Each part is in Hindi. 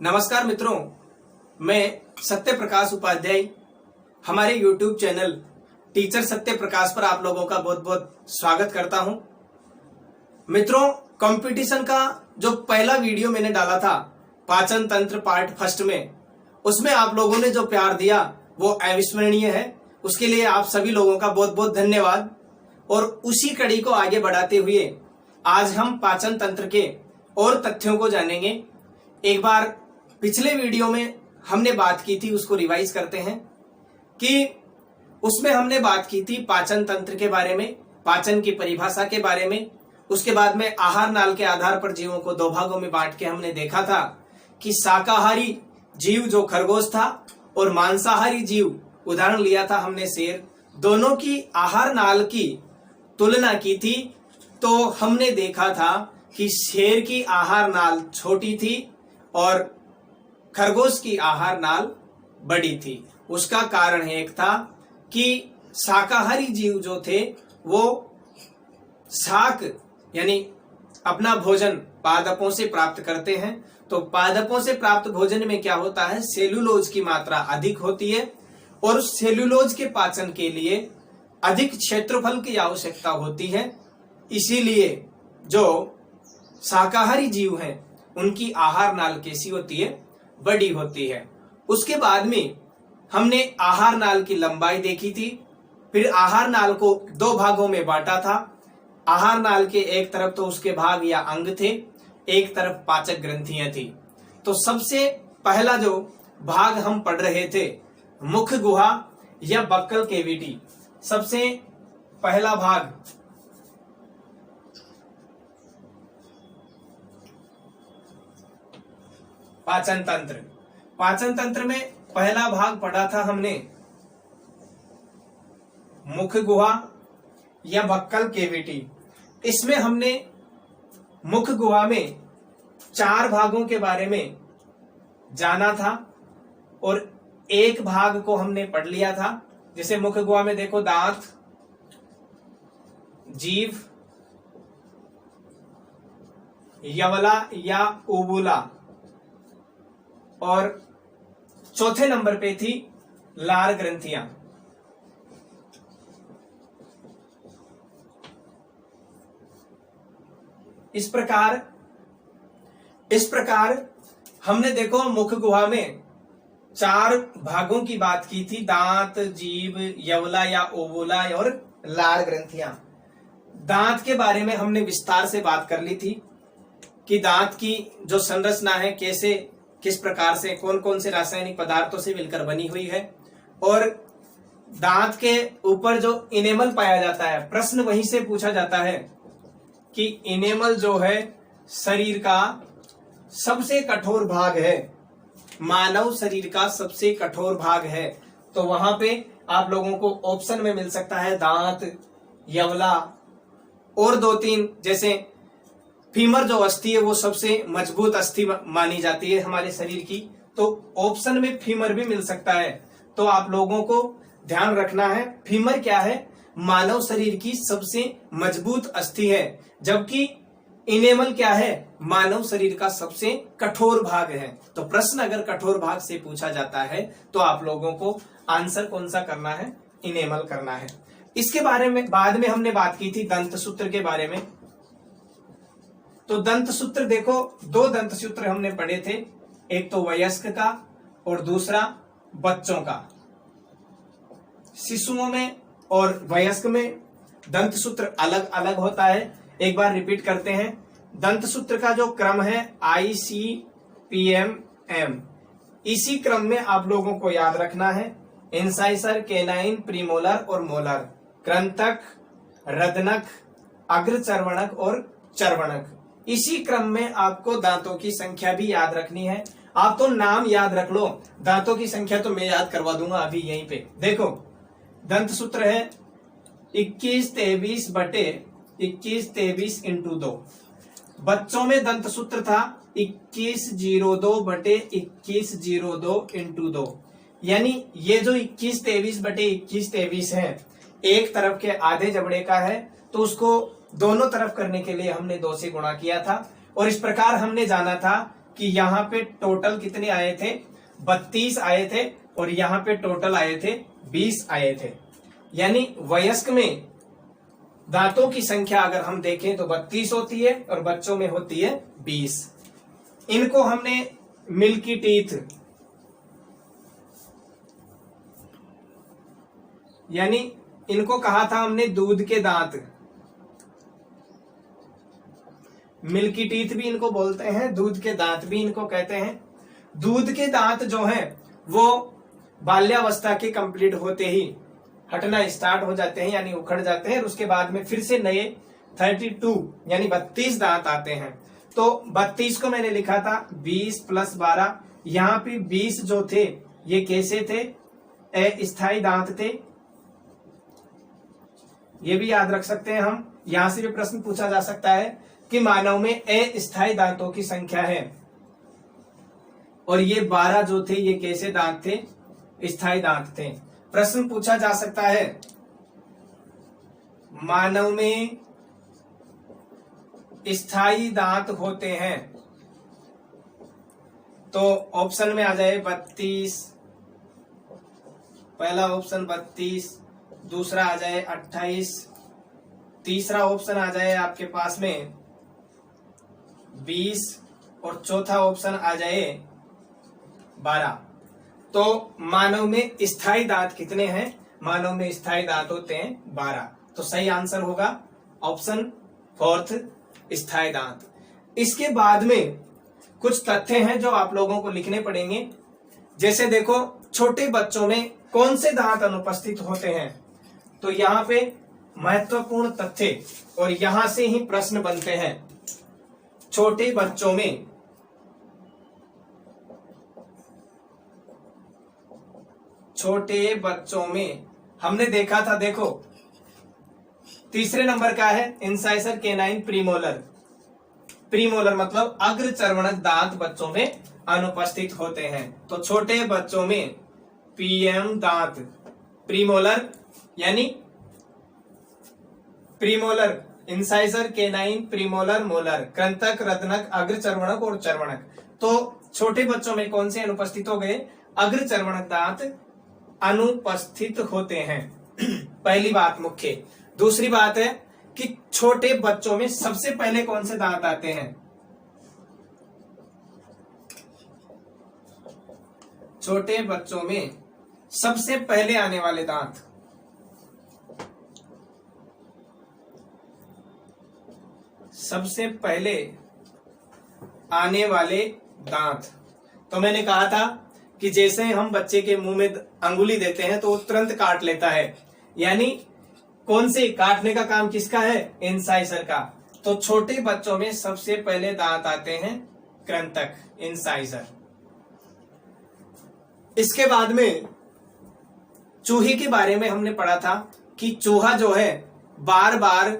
नमस्कार मित्रों, मैं सत्य प्रकाश उपाध्याय हमारे YouTube channel teacher Satya Prakash पर आप लोगों का बहुत बहुत स्वागत करता हूं। मित्रों, कंपटीशन का जो पहला वीडियो मैंने डाला था पाचन तंत्र पार्ट फर्स्ट में, उसमें आप लोगों ने जो प्यार दिया वो अविस्मरणीय है। उसके लिए आप सभी लोगों का बहुत बहुत धन्यवाद। और उसी कड़ी को आगे बढ़ाते हुए आज हम पाचन तंत्र के और तथ्यों को जानेंगे। एक बार पिछले वीडियो में हमने बात की थी, उसको रिवाइज करते हैं कि उसमें हमने बात की थी पाचन तंत्र के बारे में, पाचन की परिभाषा के बारे में। उसके बाद में आहार नाल के आधार पर जीवों को दो भागों में बांट के हमने देखा था कि शाकाहारी जीव जो खरगोश था और मांसाहारी जीव उदाहरण लिया था हमने शेर, दोनों की आहार नाल की तुलना की थी। तो हमने देखा था कि शेर की आहार नाल छोटी थी और खरगोश की आहार नाल बड़ी थी। उसका कारण एक था कि शाकाहारी जीव जो थे वो शाक यानी अपना भोजन पादपों से प्राप्त करते हैं। तो पादपों से प्राप्त भोजन में क्या होता है, सेलुलोज की मात्रा अधिक होती है और उस सेलुलोज के पाचन के लिए अधिक क्षेत्रफल की आवश्यकता होती है। इसीलिए जो शाकाहारी जीव हैं उनकी आहार नाल कैसी होती है, बड़ी होती है। उसके बाद में हमने आहार नाल की लंबाई देखी थी, फिर आहार नाल को दो भागों में बांटा था। आहार नाल के एक तरफ तो उसके भाग या अंग थे, एक तरफ पाचक ग्रंथियां थी। तो सबसे पहला जो भाग हम पढ़ रहे थे मुख गुहा या बक्कल केविटी, सबसे पहला भाग पाचन तंत्र। पाचन तंत्र में पहला भाग पढ़ा था हमने मुख गुहा या बक्कल केविटी। इसमें हमने मुख गुहा में 4 भागों के बारे में जाना था और एक भाग को हमने पढ़ लिया था। जैसे मुख गुहा में देखो दांत, जीभ, यवला या उबुला, और चौथे नंबर पे थी लार ग्रंथियां। इस प्रकार हमने देखो मुख गुहा में 4 भागों की बात की थी, दांत, जीभ, यवला या ओवुला और लार ग्रंथियां। दांत के बारे में हमने विस्तार से बात कर ली थी कि दांत की जो संरचना है कैसे, किस प्रकार से, कौन कौन से रासायनिक पदार्थों से मिलकर बनी हुई है। और दांत के ऊपर जो इनेमल पाया जाता है, प्रश्न वहीं से पूछा जाता है कि इनेमल जो है शरीर का सबसे कठोर भाग है, मानव शरीर का सबसे कठोर भाग है। तो वहां पे आप लोगों को ऑप्शन में मिल सकता है दांत, यवला और 2-3, जैसे फीमर जो अस्थि है वो सबसे मजबूत अस्थि मानी जाती है हमारे शरीर की, तो ऑप्शन में फीमर भी मिल सकता है। तो आप लोगों को ध्यान रखना है, फीमर क्या है, मानव शरीर की सबसे मजबूत अस्थि है, जबकि इनेमल क्या है, मानव शरीर का सबसे कठोर भाग है। तो प्रश्न अगर कठोर भाग से पूछा जाता है तो आप लोगों को आंसर कौन सा करना है, इनेमल करना है। इसके बारे में बाद में हमने बात की थी दंत सूत्र के बारे में। तो दंत सूत्र देखो, 2 दंत सूत्र हमने पढ़े थे, एक तो वयस्क का और दूसरा बच्चों का। शिशुओं में और वयस्क में दंत सूत्र अलग अलग होता है। एक बार रिपीट करते हैं, दंत सूत्र का जो क्रम है ICPMM, इसी क्रम में आप लोगों को याद रखना है इंसाइसर, केनाइन, प्रीमोलर और मोलर, कृंतक, रदनक, अग्रचर्वणक और चर्वणक। इसी क्रम में आपको दांतों की संख्या भी याद रखनी है। आप तो नाम याद रख लो, दांतों की संख्या तो मैं याद करवा दूंगा अभी यहीं पे। देखो दंत सूत्र है 21-23 बटे 21-23 इंटू 2। बच्चों में दंत सूत्र था 2102 बटे 2102 इंटू 2। यानी ये जो 21-23 बटे 21-23 है, एक तरफ के आधे जबड़े का है, तो उसको दोनों तरफ करने के लिए हमने 2 से गुणा किया था। और इस प्रकार हमने जाना था कि यहाँ पे टोटल कितने आए थे, 32 आए थे, और यहाँ पे टोटल आए थे 20 आए थे। यानी वयस्क में दांतों की संख्या अगर हम देखें तो 32 होती है और बच्चों में होती है 20। इनको हमने मिल्की टीथ यानी इनको कहा था हमने दूध के दांत, मिल्की टीथ भी इनको बोलते हैं, दूध के दांत भी इनको कहते हैं। दूध के दांत जो हैं वो बाल्यावस्था के कंप्लीट होते ही हटना स्टार्ट हो जाते हैं, यानी उखड़ जाते हैं, और उसके बाद में फिर से नए 32 यानी 32 दांत आते हैं। तो 32 को मैंने लिखा था 20 + 12। यहाँ पे 20 जो थे ये कैसे थे, अस्थायी दांत थे, ये भी याद रख सकते हैं हम। यहां से भी प्रश्न पूछा जा सकता है कि मानव में अस्थायी दांतों की संख्या है, और ये 12 जो थे ये कैसे दांत थे, स्थायी दांत थे। प्रश्न पूछा जा सकता है मानव में स्थायी दांत होते हैं, तो ऑप्शन में आ जाए 32, पहला ऑप्शन 32, दूसरा आ जाए 28, तीसरा ऑप्शन आ जाए आपके पास में 20, और चौथा ऑप्शन आ जाए 12। तो मानव में स्थायी दांत कितने हैं, मानव में स्थायी दांत होते हैं 12। तो सही आंसर होगा ऑप्शन 4 स्थायी दांत। इसके बाद में कुछ तथ्य हैं जो आप लोगों को लिखने पड़ेंगे। जैसे देखो, छोटे बच्चों में कौन से दांत अनुपस्थित होते हैं, तो यहाँ पे महत्वपूर्ण तथ्य, और यहां से ही प्रश्न बनते हैं। छोटे बच्चों में हमने देखा था, देखो तीसरे नंबर का है इंसाइसर केनाइन प्रीमोलर। प्रीमोलर मतलब अग्र चर्वणक दांत बच्चों में अनुपस्थित होते हैं। तो छोटे बच्चों में पीएम दांत, प्रीमोलर यानी premolar, incisor canine premolar molar, कृंतक, रत्नक, अग्र चर्वणक और चर्वणक। तो छोटे बच्चों में कौन से अनुपस्थित हो गए, अग्र चर्वणक दांत अनुपस्थित होते हैं। पहली बात मुख्य। दूसरी बात है कि छोटे बच्चों में सबसे पहले कौन से दांत आते हैं, छोटे बच्चों में सबसे पहले आने वाले दांत, सबसे पहले आने वाले दांत, तो मैंने कहा था कि जैसे हम बच्चे के मुंह में अंगुली देते हैं तो वो तुरंत काट लेता है, यानी कौन से काटने का काम किसका है, इंसाइजर का। तो छोटे बच्चों में सबसे पहले दांत आते हैं कृंतक, इंसाइजर। इसके बाद में चूहे के बारे में हमने पढ़ा था कि चूहा जो है बार बार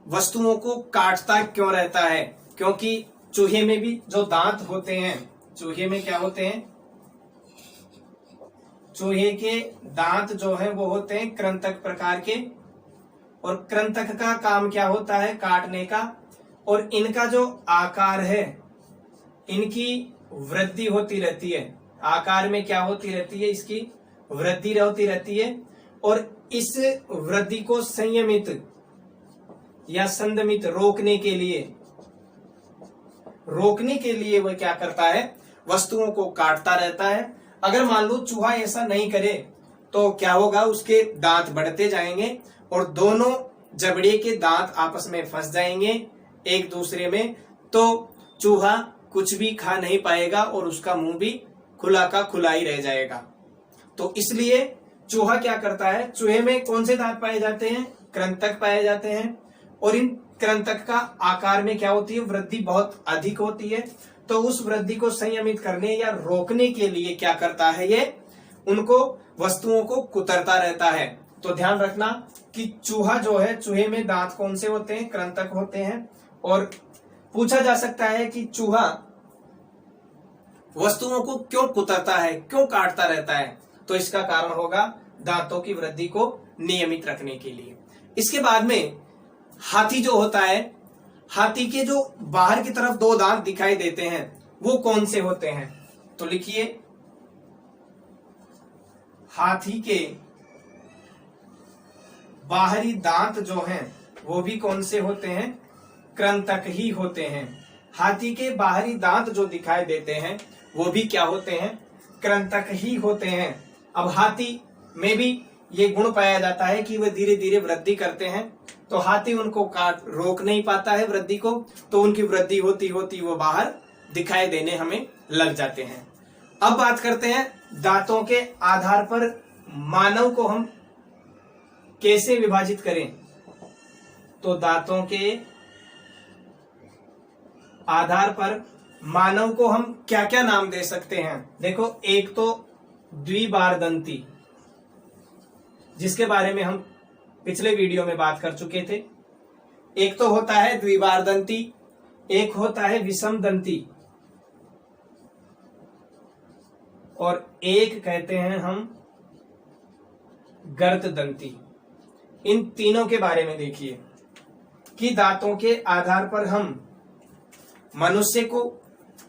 वस्तुओं को काटता क्यों रहता है, क्योंकि चूहे में भी जो दांत होते हैं, चूहे में क्या होते हैं, चूहे के दांत जो है वो होते हैं कृंतक प्रकार के, और कृंतक का काम क्या होता है, काटने का। और इनका जो आकार है, इनकी वृद्धि होती रहती है, आकार में क्या होती रहती है, इसकी वृद्धि होती रहती है। और इस वृद्धि को संयमित या संदमित रोकने के लिए वह क्या करता है, वस्तुओं को काटता रहता है। अगर मान लो चूहा ऐसा नहीं करे तो क्या होगा, उसके दांत बढ़ते जाएंगे और दोनों जबड़े के दांत आपस में फंस जाएंगे एक दूसरे में, तो चूहा कुछ भी खा नहीं पाएगा और उसका मुंह भी खुला का खुला ही रह जाएगा। तो इसलिए चूहा क्या करता है, चूहे में कौन से दांत पाए जाते हैं, कृंतक पाए जाते हैं, और इन कृंतक का आकार में क्या होती है, वृद्धि बहुत अधिक होती है। तो उस वृद्धि को संयमित करने या रोकने के लिए क्या करता है, ये उनको वस्तुओं को कुतरता रहता है। तो ध्यान रखना कि चूहा जो है, चूहे में दांत कौन से होते हैं, कृंतक होते हैं। और पूछा जा सकता है कि चूहा वस्तुओं को क्यों कुतरता है, क्यों काटता रहता है, तो इसका कारण होगा दांतों की वृद्धि को नियमित रखने के लिए। इसके बाद में हाथी जो होता है, हाथी के जो बाहर की तरफ दो दांत दिखाई देते हैं वो कौन से होते हैं? तो लिखिए, हाथी के बाहरी दांत जो हैं वो भी कौन से होते हैं? कृंतक ही होते हैं। हाथी के बाहरी दांत जो दिखाई देते हैं वो भी क्या होते हैं? कृंतक ही होते हैं। अब हाथी में भी ये गुण पाया जाता है कि वे धीरे धीरे वृद्धि करते हैं, तो हाथी उनको काट रोक नहीं पाता है वृद्धि को, तो उनकी वृद्धि होती होती वो बाहर दिखाई देने हमें लग जाते हैं। अब बात करते हैं दांतों के आधार पर मानव को हम कैसे विभाजित करें। तो दांतों के आधार पर मानव को हम क्या क्या नाम दे सकते हैं? देखो, एक तो द्विबारदंती, जिसके बारे में हम पिछले वीडियो में बात कर चुके थे। एक तो होता है द्विबारदंती, एक होता है विषमदंती, और एक कहते हैं हम गर्तदंती। इन तीनों के बारे में देखिए कि दांतों के आधार पर हम मनुष्य को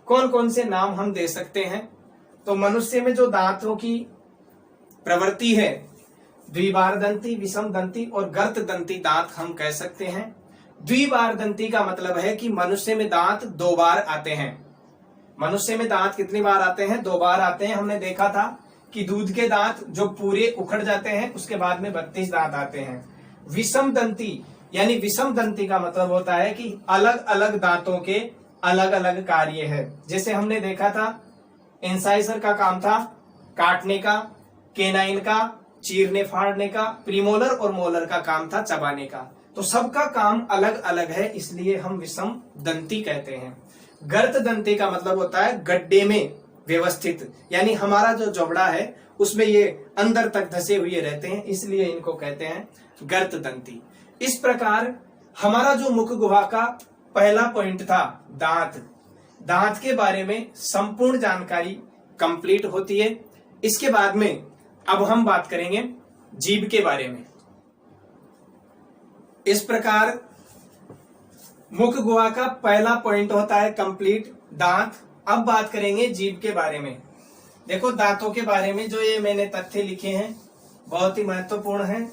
कौन कौन से नाम हम दे सकते हैं। तो मनुष्य में जो दांतों की प्रवृत्ति है, द्विबारदंती, विषमदंती और गर्तदंती दांत हम कह सकते हैं। द्विबारदंती का मतलब है कि मनुष्य में दांत 2 बार आते हैं। मनुष्य में दांत कितनी बार आते हैं? 2 बार आते हैं। हमने देखा था कि दूध के दांत जो पूरे उखड़ जाते हैं उसके बाद में 32 दांत आते हैं। विषमदंती यानी विषमदंती का मतलब होता है कि अलग अलग दांतों के अलग अलग कार्य है। जैसे हमने देखा था इंसाइजर का काम था काटने का, केनाइन का चीरने फाड़ने का, प्रीमोलर और मोलर का काम था चबाने का। तो सबका काम अलग अलग है, इसलिए हम विषम दंती कहते हैं। गर्तदंती का मतलब होता है गड्ढे में व्यवस्थित, यानी हमारा जो जबड़ा है उसमें ये अंदर तक धसे हुए रहते हैं, इसलिए इनको कहते हैं गर्तदंती। इस प्रकार हमारा जो मुख गुहा का पहला पॉइंट था दांत, दांत के बारे में संपूर्ण जानकारी कंप्लीट होती है। इसके बाद में अब हम बात करेंगे जीभ के बारे में। इस प्रकार मुख गुहा का पहला पॉइंट होता है कंप्लीट दांत। अब बात करेंगे जीभ के बारे में। देखो, दांतों के बारे में जो ये मैंने तथ्य लिखे हैं बहुत ही महत्वपूर्ण हैं,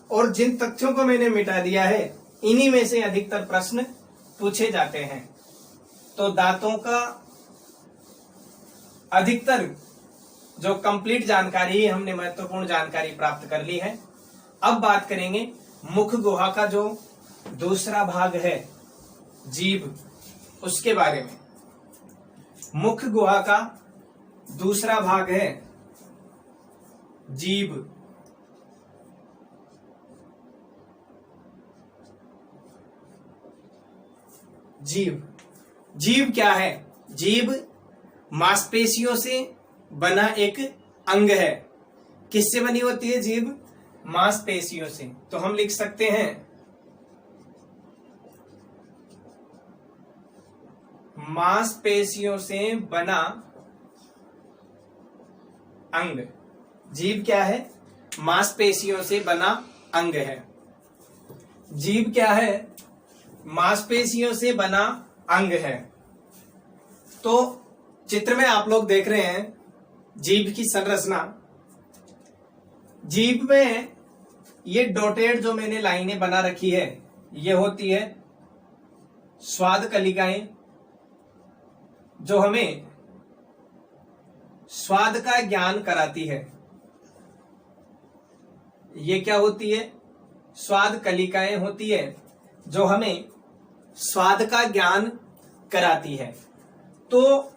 और जिन तथ्यों को मैंने मिटा दिया है इन्हीं में से अधिकतर प्रश्न पूछे जाते हैं। तो दांतों का अधिकतर जो कंप्लीट जानकारी है, हमने महत्वपूर्ण जानकारी प्राप्त कर ली है। अब बात करेंगे मुख गुहा का जो दूसरा भाग है जीभ, उसके बारे में। मुख गुहा का दूसरा भाग है जीभ। जीभ, जीभ क्या है? जीभ मांसपेशियों से बना एक अंग है। किससे बनी होती है जीभ? मांसपेशियों से। तो हम लिख सकते हैं मांसपेशियों से बना अंग। जीभ क्या है? मांसपेशियों से बना अंग है। जीभ क्या है? मांसपेशियों से बना अंग है। तो चित्र में आप लोग देख रहे हैं जीभ की संरचना। जीभ में ये डॉटेड जो मैंने लाइनें बना रखी है ये होती है स्वाद कलिकाएं, जो हमें स्वाद का ज्ञान कराती है। ये क्या होती है? स्वाद कलिकाएं होती है जो हमें स्वाद का ज्ञान कराती है। तो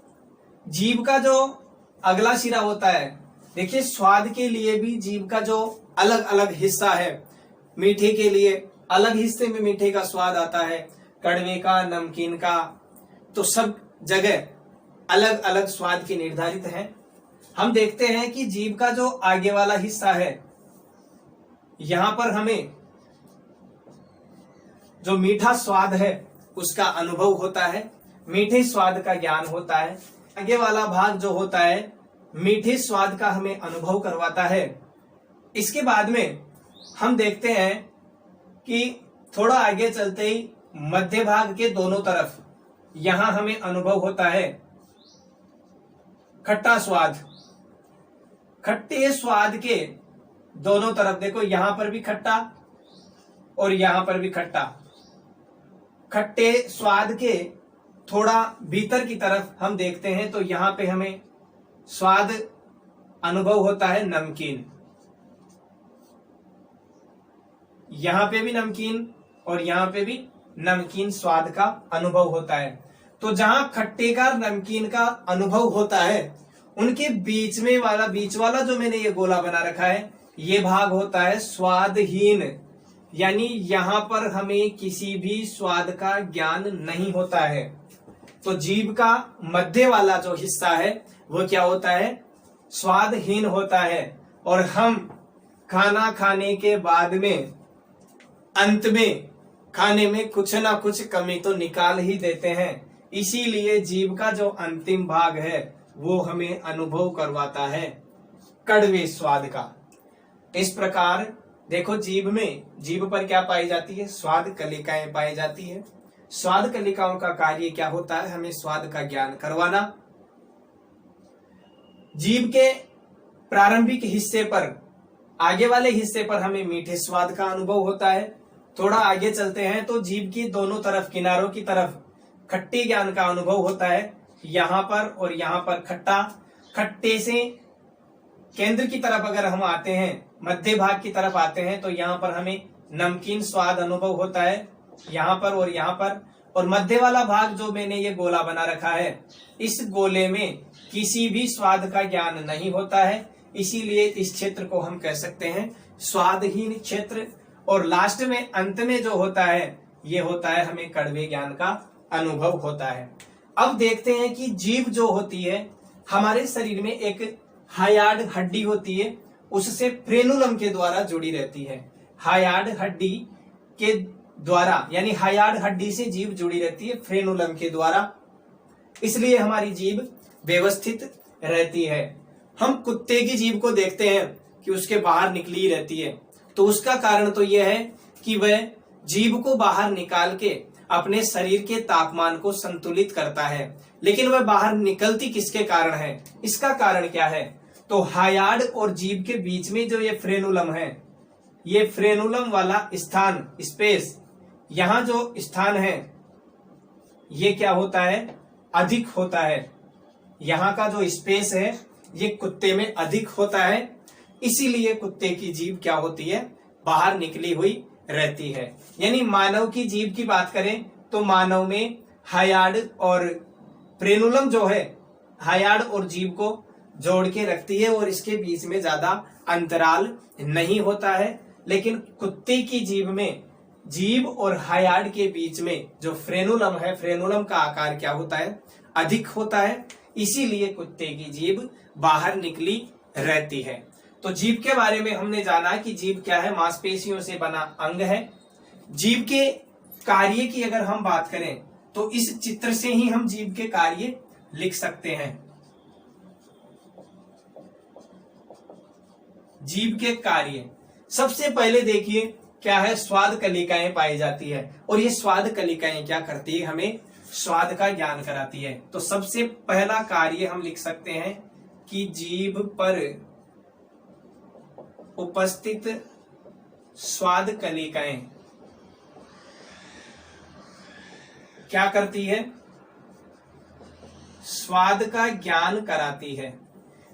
जीभ का जो अगला सिरा होता है, देखिए स्वाद के लिए भी जीभ का जो अलग अलग हिस्सा है, मीठे के लिए अलग हिस्से में मीठे का स्वाद आता है, कड़वे का, नमकीन का, तो सब जगह अलग अलग स्वाद की निर्धारित है। हम देखते हैं कि जीभ का जो आगे वाला हिस्सा है, यहां पर हमें जो मीठा स्वाद है उसका अनुभव होता है, मीठे स्वाद का ज्ञान होता है। आगे वाला भाग जो होता है मीठे स्वाद का हमें अनुभव करवाता है। इसके बाद में हम देखते हैं कि थोड़ा आगे चलते ही मध्य भाग के दोनों तरफ यहां हमें अनुभव होता है खट्टा स्वाद, खट्टे स्वाद के दोनों तरफ देखो, यहां पर भी खट्टा और यहां पर भी खट्टा। खट्टे स्वाद के थोड़ा भीतर की तरफ हम देखते हैं तो यहां पे हमें स्वाद अनुभव होता है नमकीन, यहां पे भी नमकीन और यहां पे भी नमकीन स्वाद का अनुभव होता है। तो जहां खट्टे का नमकीन का अनुभव होता है, उनके बीच में वाला, बीच वाला जो मैंने ये गोला बना रखा है, ये भाग होता है स्वादहीन, यानी यहां पर हमें किसी भी स्वाद का ज्ञान नहीं होता है। तो जीभ का मध्य वाला जो हिस्सा है वो क्या होता है, स्वादहीन होता है। और हम खाना खाने के बाद में अंत में खाने में कुछ ना कुछ कमी तो निकाल ही देते हैं, इसीलिए जीभ का जो अंतिम भाग है वो हमें अनुभव करवाता है कड़वे स्वाद का। इस प्रकार देखो, जीभ पर क्या पाई जाती है, स्वाद कलिकाएं पाई जाती है। स्वाद कलिकाओं का कार्य क्या होता है, हमें स्वाद का ज्ञान करवाना। जीभ के प्रारंभिक हिस्से पर, आगे वाले हिस्से पर हमें मीठे स्वाद का अनुभव होता है। थोड़ा आगे चलते हैं तो जीभ की दोनों तरफ, किनारों की तरफ खट्टे ज्ञान का अनुभव होता है, यहां पर और यहां पर खट्टा। खट्टे से केंद्र की तरफ अगर हम आते हैं, मध्य भाग की तरफ आते हैं, तो यहां पर हमें नमकीन स्वाद अनुभव होता है, यहां पर और यहां पर। और मध्य वाला भाग जो मैंने ये गोला बना रखा है, इस गोले में किसी भी स्वाद का ज्ञान नहीं होता है, इसीलिए इस क्षेत्र को हम कह सकते हैं स्वादहीन क्षेत्र। और लास्ट में, अंत में जो होता है, ये होता है हमें कड़वे ज्ञान का अनुभव होता है। अब देखते हैं कि जीभ जो होती है, हमारे शरीर में एक हायार्ड हड्डी होती है, उससे फ्रेनुलम के द्वारा जुड़ी रहती है। हायार्ड हड्डी के द्वारा, यानी हायार्ड हड्डी से जीभ जुड़ी रहती है फ्रेनुलम के द्वारा, इसलिए हमारी जीभ व्यवस्थित रहती है। हम कुत्ते की जीभ को देखते हैं कि उसके बाहर निकली रहती है, तो उसका कारण तो यह है कि वह जीभ को बाहर निकाल के अपने शरीर के तापमान को संतुलित करता है। लेकिन वह बाहर निकलती किसके कारण है, इसका कारण क्या है, तो हायार्ड और जीभ के बीच में जो ये फ्रेनुलम है, ये फ्रेनुलम वाला स्थान, स्पेस, यहां जो स्थान है ये क्या होता है, अधिक होता है। यहाँ का जो स्पेस है ये कुत्ते में अधिक होता है, इसीलिए कुत्ते की जीभ क्या होती है, बाहर निकली हुई रहती है। यानी मानव की जीभ की बात करें तो मानव में हायार्ड और फ्रेनुलम जो है, हायार्ड और जीभ को जोड़ के रखती है और इसके बीच में ज्यादा अंतराल नहीं होता है। लेकिन कुत्ते की जीभ में, जीभ और हायार्ड के बीच में जो फ्रेनुलम है, फ्रेनुलम का आकार क्या होता है, अधिक होता है, इसीलिए कुत्ते की जीभ बाहर निकली रहती है। तो जीभ के बारे में हमने जाना कि जीभ क्या है, मांसपेशियों से बना अंग है। जीभ के कार्य की अगर हम बात करें तो इस चित्र से ही हम जीभ के कार्य लिख सकते हैं। जीभ के कार्य सबसे पहले देखिए क्या है, स्वाद कलिकाएं पाई जाती है, और ये स्वाद कलिकाएं क्या करती है, हमें स्वाद का ज्ञान कराती है। तो सबसे पहला कार्य हम लिख सकते हैं कि जीभ पर उपस्थित स्वाद कलिकाएं क्या करती है, स्वाद का ज्ञान कराती है।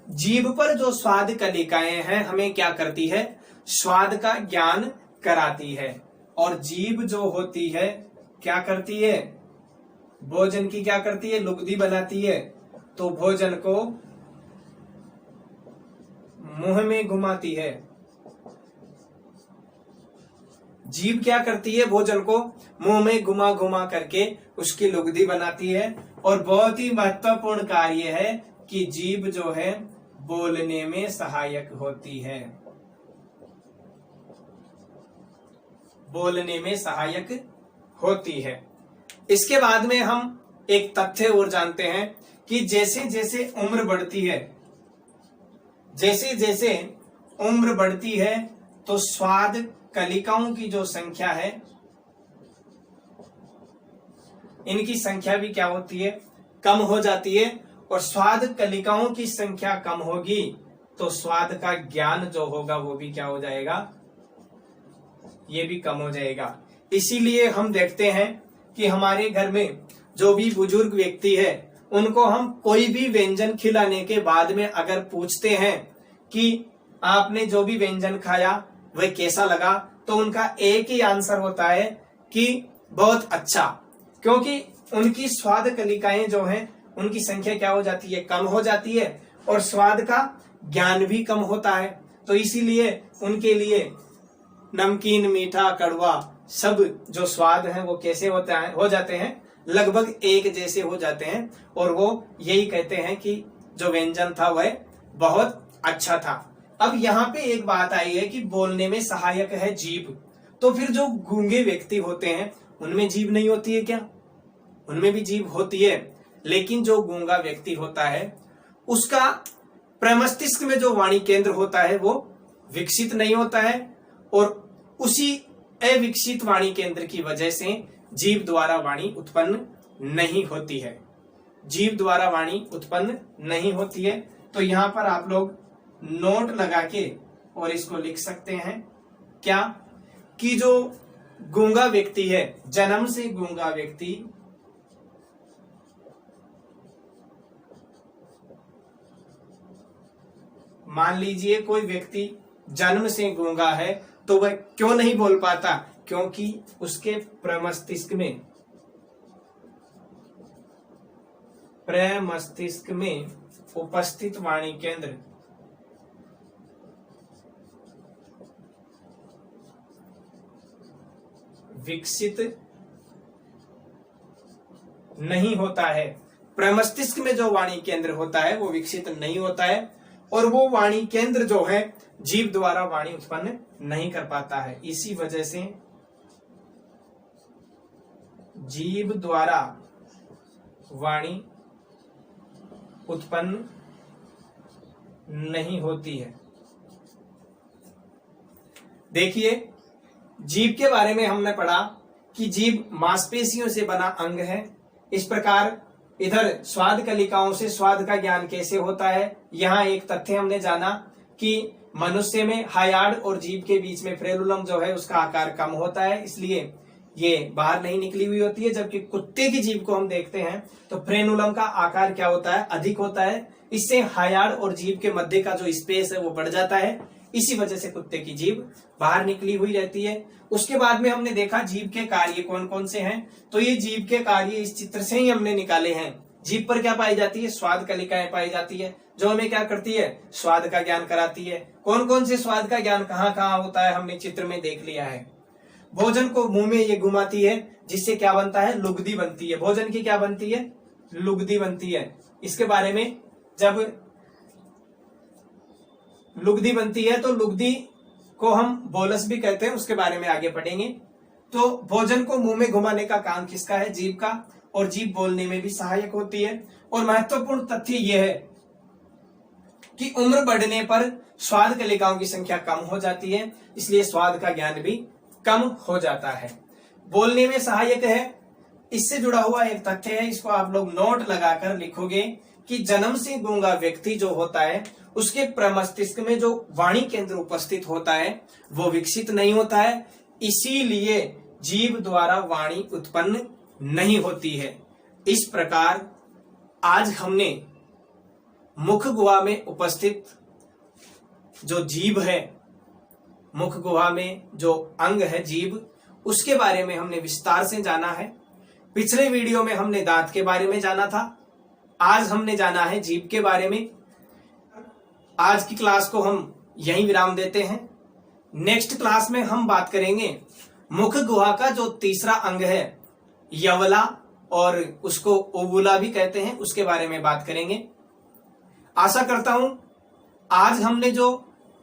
जीभ पर जो स्वाद कलिकाएं हैं हमें क्या करती है, स्वाद का ज्ञान कराती है। और जीभ जो होती है क्या करती है, भोजन की क्या करती है, लुगदी बनाती है। तो भोजन को मुंह में घुमाती है। जीभ क्या करती है, भोजन को मुंह में घुमा घुमा करके उसकी लुगदी बनाती है। और बहुत ही महत्वपूर्ण कार्य है कि जीभ जो है बोलने में सहायक होती है, बोलने में सहायक होती है। इसके बाद में हम एक तथ्य और जानते हैं कि जैसे जैसे उम्र बढ़ती है, जैसे जैसे उम्र बढ़ती है तो स्वाद कलिकाओं की जो संख्या है, इनकी संख्या भी क्या होती है, कम हो जाती है। और स्वाद कलिकाओं की संख्या कम होगी तो स्वाद का ज्ञान जो होगा वो भी क्या हो जाएगा, ये भी कम हो जाएगा। इसीलिए हम देखते हैं कि हमारे घर में जो भी बुजुर्ग व्यक्ति है उनको हम कोई भी व्यंजन खिलाने के बाद में अगर पूछते हैं कि आपने जो भी व्यंजन खाया वह कैसा लगा, तो उनका एक ही आंसर होता है कि बहुत अच्छा, क्योंकि उनकी स्वाद कलिकाएं जो हैं उनकी संख्या क्या हो जाती है, कम हो जाती है और स्वाद का ज्ञान भी कम होता है। तो इसीलिए उनके लिए नमकीन, मीठा, कड़वा सब जो स्वाद है वो कैसे होता है, हो जाते हैं, लगभग एक जैसे हो जाते हैं और वो यही कहते हैं कि जो व्यंजन था वह बहुत अच्छा था। अब यहाँ पे एक बात आई है कि बोलने में सहायक है जीभ, तो फिर जो गूंगे व्यक्ति होते हैं उनमें जीभ नहीं होती है क्या? उनमें भी जीभ होती है, लेकिन जो गूंगा व्यक्ति होता है उसका प्रमस्तिष्क में जो वाणी केंद्र होता है वो विकसित नहीं होता है और उसी अविकसित वाणी केंद्र की वजह से जीभ द्वारा वाणी उत्पन्न नहीं होती है। जीभ द्वारा वाणी उत्पन्न नहीं होती है। तो यहाँ पर आप लोग नोट लगा के और इसको लिख सकते हैं क्या, कि जो गूंगा व्यक्ति है, जन्म से गूंगा व्यक्ति मान लीजिए कोई व्यक्ति जन्म से गूंगा है तो वह क्यों नहीं बोल पाता, क्योंकि उसके प्रमस्तिष्क में उपस्थित वाणी केंद्र विकसित नहीं होता है। प्रमस्तिष्क में जो वाणी केंद्र होता है वो विकसित नहीं होता है और वो वाणी केंद्र जो है जीभ द्वारा वाणी उत्पन्न नहीं कर पाता है। इसी वजह से जीभ द्वारा वाणी उत्पन्न नहीं होती है। देखिए, जीभ के बारे में हमने पढ़ा कि जीभ मांसपेशियों से बना अंग है। इस प्रकार इधर स्वाद कलिकाओं से स्वाद का ज्ञान कैसे होता है, यहाँ एक तथ्य हमने जाना कि मनुष्य में हायाड़ और जीभ के बीच में फ्रेनुलम जो है उसका आकार कम होता है, इसलिए ये बाहर नहीं निकली हुई होती है। जबकि कुत्ते की जीभ को हम देखते हैं तो फ्रेनुलम का आकार क्या होता है, अधिक होता है। इससे हायाड़ और जीभ के मध्य का जो स्पेस है वो बढ़ जाता है, इसी वजह से कुत्ते की जीभ बाहर निकली हुई रहती है। उसके बाद में हमने देखा जीभ के कार्य कौन कौन से हैं, तो ये जीभ के कार्य इस चित्र से ही हमने निकाले हैं। जीभ पर क्या पाई जाती है, स्वाद कलिकाएं पाई जाती है, जो हमें क्या करती है, स्वाद का ज्ञान कराती है। कौन कौन से स्वाद का ज्ञान कहाँ कहाँ होता है हमने चित्र में देख लिया है। भोजन को मुंह में ये घुमाती है, जिससे क्या बनता है, लुगदी बनती है। भोजन की क्या बनती है, लुगदी बनती है। इसके बारे में जब लुगदी बनती है तो लुगदी को हम बोलस भी कहते हैं, उसके बारे में आगे पढ़ेंगे। तो भोजन को मुंह में घुमाने का काम किसका है, जीभ का, और जीभ बोलने में भी सहायक होती है। और महत्वपूर्ण तथ्य यह है कि उम्र बढ़ने पर स्वाद कलिकाओं की संख्या कम हो जाती है, इसलिए स्वाद का ज्ञान भी कम हो जाता है। बोलने में सहायक है, इससे जुड़ा हुआ एक तथ्य है, इसको आप लोग नोट लगाकर लिखोगे कि जन्म से गूंगा व्यक्ति जो होता है उसके प्रमस्तिष्क में जो वाणी केंद्र उपस्थित होता है वो विकसित नहीं होता है, इसीलिए जीभ द्वारा वाणी उत्पन्न नहीं होती है। इस प्रकार आज हमने मुख गुहा में उपस्थित जो जीभ है, मुख गुहा में जो अंग है जीभ, उसके बारे में हमने विस्तार से जाना है। पिछले वीडियो में हमने दांत के बारे में जाना था, आज हमने जाना है जीभ के बारे में। आज की क्लास को हम यहीं विराम देते हैं। नेक्स्ट क्लास में हम बात करेंगे मुख गुहा का जो तीसरा अंग है यवला, और उसको ओवुला भी कहते हैं, उसके बारे में बात करेंगे। आशा करता हूं आज हमने जो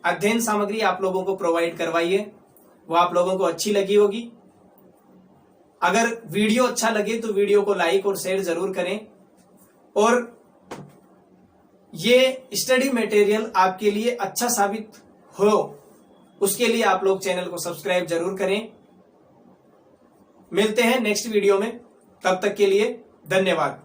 अध्ययन सामग्री आप लोगों को प्रोवाइड करवाई है वो आप लोगों को अच्छी लगी होगी। अगर वीडियो अच्छा लगे तो वीडियो को लाइक और शेयर जरूर करें, और ये स्टडी मटेरियल आपके लिए अच्छा साबित हो उसके लिए आप लोग चैनल को सब्सक्राइब जरूर करें। मिलते हैं नेक्स्ट वीडियो में, तब तक के लिए धन्यवाद।